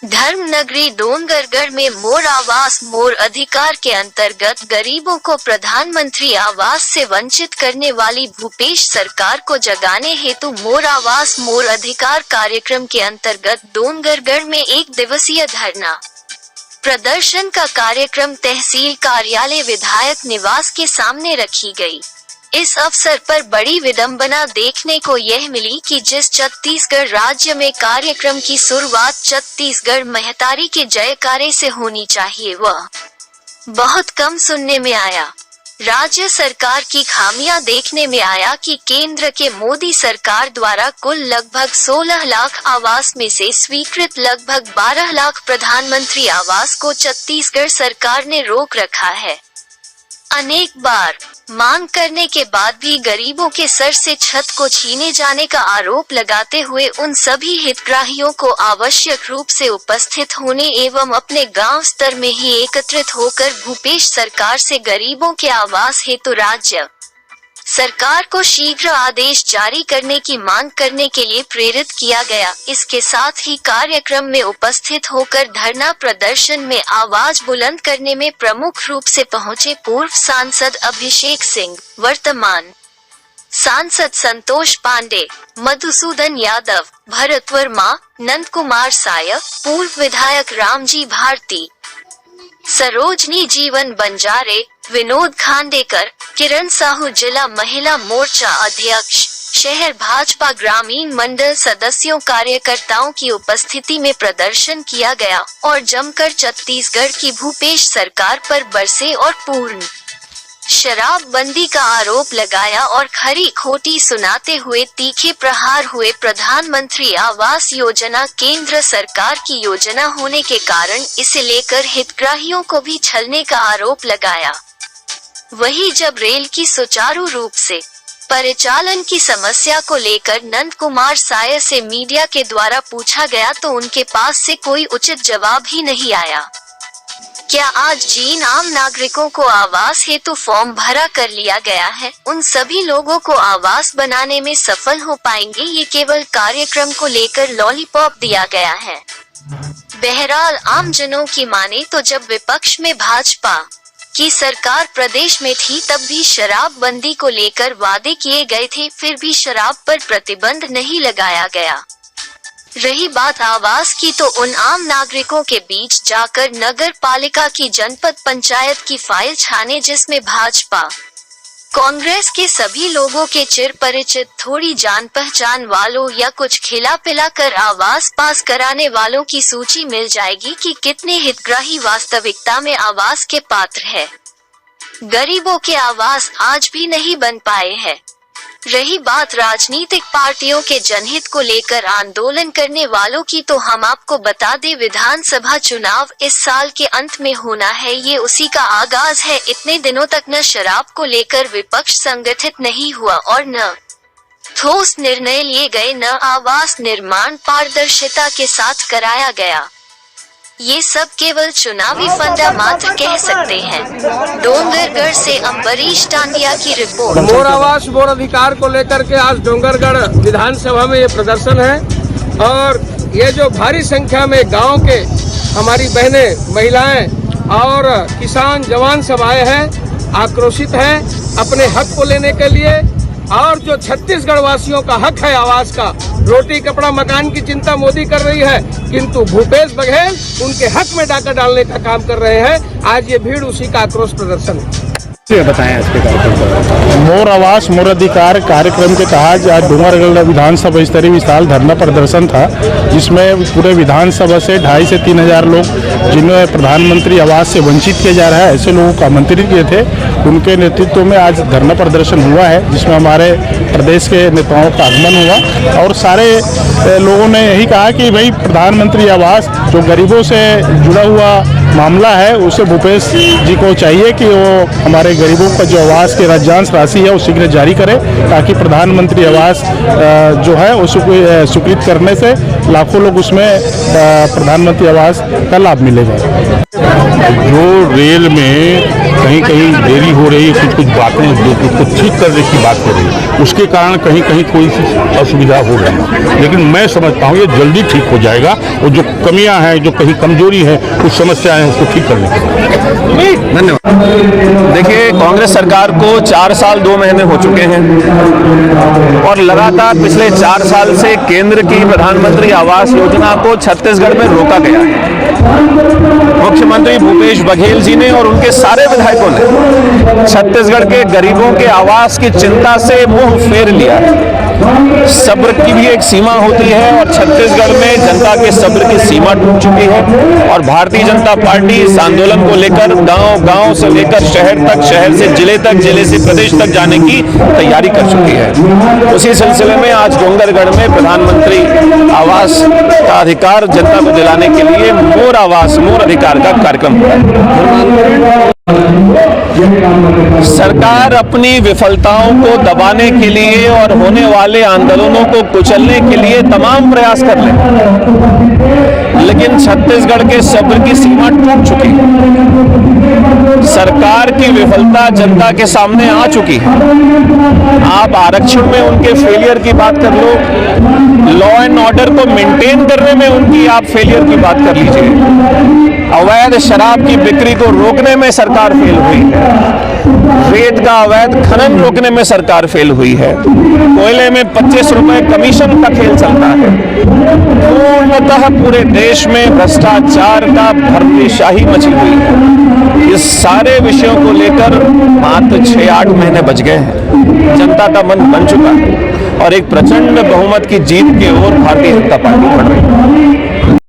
धर्मनगरी डोंगरगढ़ में मोर आवास मोर अधिकार के अंतर्गत गरीबों को प्रधानमंत्री आवास से वंचित करने वाली भूपेश सरकार को जगाने हेतु मोर आवास मोर अधिकार कार्यक्रम के अंतर्गत डोंगरगढ़ में 1 दिवसीय धरना प्रदर्शन का कार्यक्रम तहसील कार्यालय विधायक निवास के सामने रखी गई। इस अवसर पर बड़ी विडंबना देखने को यह मिली कि जिस छत्तीसगढ़ राज्य में कार्यक्रम की शुरुआत छत्तीसगढ़ महतारी के जयकारे से होनी चाहिए वह बहुत कम सुनने में आया। राज्य सरकार की खामियां देखने में आया कि केंद्र के मोदी सरकार द्वारा कुल लगभग 16 लाख आवास में से स्वीकृत लगभग 12 लाख प्रधानमंत्री आवास को छत्तीसगढ़ सरकार ने रोक रखा है। अनेक बार मांग करने के बाद भी गरीबों के सर से छत को छीने जाने का आरोप लगाते हुए उन सभी हितग्राहियों को आवश्यक रूप से उपस्थित होने एवं अपने गांव स्तर में ही एकत्रित होकर भूपेश सरकार से गरीबों के आवास हेतु राज्य सरकार को शीघ्र आदेश जारी करने की मांग करने के लिए प्रेरित किया गया। इसके साथ ही कार्यक्रम में उपस्थित होकर धरना प्रदर्शन में आवाज बुलंद करने में प्रमुख रूप से पहुंचे पूर्व सांसद अभिषेक सिंह, वर्तमान सांसद संतोष पांडे, मधुसूदन यादव, भरत वर्मा, नंद कुमार साय, पूर्व विधायक रामजी भारती, सरोजनी जीवन बंजारे, विनोद खांडेकर, किरण साहू, जिला महिला मोर्चा अध्यक्ष, शहर भाजपा ग्रामीण मंडल सदस्यों कार्यकर्ताओं की उपस्थिति में प्रदर्शन किया गया और जमकर छत्तीसगढ़ की भूपेश सरकार पर बरसे और पूर्ण शराबबंदी का आरोप लगाया और खरी खोटी सुनाते हुए तीखे प्रहार हुए। प्रधानमंत्री आवास योजना केंद्र सरकार की योजना होने के कारण इसे लेकर हितग्राहियों को भी छलने का आरोप लगाया। वहीं जब रेल की सुचारू रूप से परिचालन की समस्या को लेकर नंद कुमार साय से मीडिया के द्वारा पूछा गया तो उनके पास से कोई उचित जवाब ही नहीं आया। क्या आज जिन आम नागरिकों को आवास हेतु फॉर्म भरा कर लिया गया है उन सभी लोगों को आवास बनाने में सफल हो पाएंगे? ये केवल कार्यक्रम को लेकर लॉलीपॉप दिया गया है। बहरहाल आम जनों की माने तो जब विपक्ष में भाजपा की सरकार प्रदेश में थी तब भी शराबबंदी को लेकर वादे किए गए थे, फिर भी शराब पर प्रतिबंध नहीं लगाया गया। रही बात आवास की तो उन आम नागरिकों के बीच जाकर नगर पालिका की जनपद पंचायत की फाइल छाने जिसमें भाजपा कांग्रेस के सभी लोगों के चिर परिचित थोड़ी जान पहचान वालों या कुछ खिला पिला कर आवास पास कराने वालों की सूची मिल जाएगी कि कितने हितग्राही वास्तविकता में आवास के पात्र है। गरीबों के आवास आज भी नहीं बन पाए हैं। रही बात राजनीतिक पार्टियों के जनहित को लेकर आंदोलन करने वालों की तो हम आपको बता दें विधानसभा चुनाव इस साल के अंत में होना है, ये उसी का आगाज है। इतने दिनों तक न शराब को लेकर विपक्ष संगठित नहीं हुआ और न ठोस निर्णय लिए गए, न आवास निर्माण पारदर्शिता के साथ कराया गया। ये सब केवल चुनावी फंडा मात्र कह सकते हैं। डोंगरगढ़ से अम्बरीश टांडिया की रिपोर्ट। मोर आवास मोर अधिकार को लेकर के आज डोंगरगढ़ विधानसभा में ये प्रदर्शन है और ये जो भारी संख्या में गांव के हमारी बहनें, महिलाएं और किसान जवान सब आए हैं, आक्रोशित हैं अपने हक को लेने के लिए। और जो छत्तीसगढ़ वासियों का हक है आवास का, रोटी कपड़ा मकान की चिंता मोदी कर रही है, किंतु भूपेश बघेल उनके हक में डाका डालने का काम कर रहे हैं। आज ये भीड़ उसी का आक्रोश प्रदर्शन है। बताएं आज के कार्यक्रम। मोर आवास मोर अधिकार कार्यक्रम के तहत आज डोंगरगढ़ विधानसभा स्तरीय विशाल धरना प्रदर्शन था, जिसमें पूरे विधानसभा से 2,500 से 3,000 लोग जिन्हें प्रधानमंत्री आवास से वंचित किया जा रहा है ऐसे लोगों को आमंत्रित किए थे। उनके नेतृत्व में आज धरना प्रदर्शन हुआ है, जिसमें हमारे प्रदेश के नेताओं का आगमन हुआ और सारे लोगों ने यही कहा कि भाई प्रधानमंत्री आवास जो गरीबों से जुड़ा हुआ मामला है उसे भूपेश जी को चाहिए कि वो हमारे गरीबों का जो आवास की राज्यांश राशि है वो शीघ्र जारी करे, ताकि प्रधानमंत्री आवास जो है वो स्वीकृत करने से लाखों लोग उसमें प्रधानमंत्री आवास का लाभ मिलेगा। जो रेल में कहीं कहीं देरी हो रही है, कुछ बातें जो कुछ ठीक करने की बात हो रही है, उसके कारण कहीं कहीं कोई सी असुविधा हो रही है, लेकिन मैं समझता हूँ ये जल्दी ठीक हो जाएगा। और जो कमियां हैं, जो कहीं कमजोरी है, कुछ समस्याएं हैं, उसको ठीक करने की। धन्यवाद। देखिए, कांग्रेस सरकार को 4 साल 2 महीने हो चुके हैं और लगातार पिछले 4 साल से केंद्र की प्रधानमंत्री आवास योजना को छत्तीसगढ़ में रोका गया है। मुख्यमंत्री भूपेश बघेल जी ने और उनके सारे विधायकों ने छत्तीसगढ़ के गरीबों के आवास की चिंता से मुंह फेर लिया है। सब्र की भी एक सीमा होती है और छत्तीसगढ़ में जनता के सब्र की सीमा टूट चुकी है और भारतीय जनता पार्टी इस आंदोलन को लेकर गांव-गांव से लेकर शहर तक, शहर से जिले तक, जिले से प्रदेश तक जाने की तैयारी कर चुकी है। उसी सिलसिले में आज डोंगरगढ़ में प्रधानमंत्री आवास का अधिकार जनता को दिलाने के लिए मोर आवास मोर अधिकार का कार्यक्रम हुआ है। सरकार अपनी विफलताओं को दबाने के लिए और होने वाले आंदोलनों को कुचलने के लिए तमाम प्रयास कर ले, लेकिन छत्तीसगढ़ के सब्र की सीमा टूट चुकी है। सरकार की विफलता जनता के सामने आ चुकी है। आप आरक्षण में उनके फेलियर की बात कर लो, लॉ एंड ऑर्डर को मेंटेन करने में उनकी आप फेलियर की बात कर लीजिए, अवैध शराब की बिक्री को रोकने में सरकार फेल हुई है, रेत का अवैध खनन रोकने में सरकार फेल हुई है, कोयले में 25 रुपए कमीशन का खेल चलता है। पूर्णतः पूरे देश में भ्रष्टाचार का भरतीशाही मची हुई है। इस सारे विषयों को लेकर मात्र 6-8 महीने बच गए हैं। जनता का मन बन चुका है और एक प्रचंड बहुमत की जीत की ओर भारतीय जनता पार्टी बढ़ रही है।